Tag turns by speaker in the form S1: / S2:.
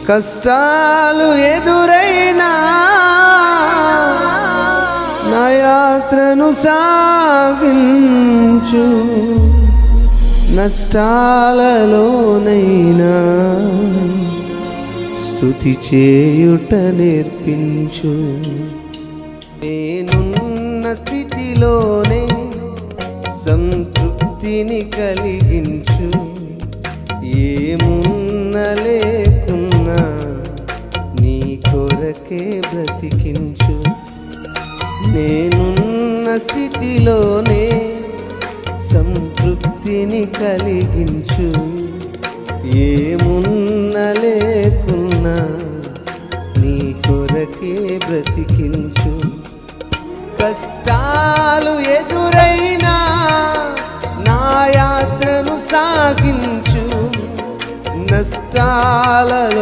S1: కష్టాలు ఎదురైనా నా యాత్రను సాగించు, నష్టాలలోనైనా స్తుతి చేయుట నేర్పించు. నేనున్న స్థితిలోనే సంతృప్తిని కలిగించు, ఏమున్నా లేకున్నా నీ కొరకే బ్రతికించు. నేనున్న స్థితిలోనే సంతృప్తిని కలిగించు, ఏమున్నా లేకున్నా నీ కొరకే బ్రతికించు. కష్టాలు ఎదురైనా నా యాత్రను సాగించు, నష్టాలలో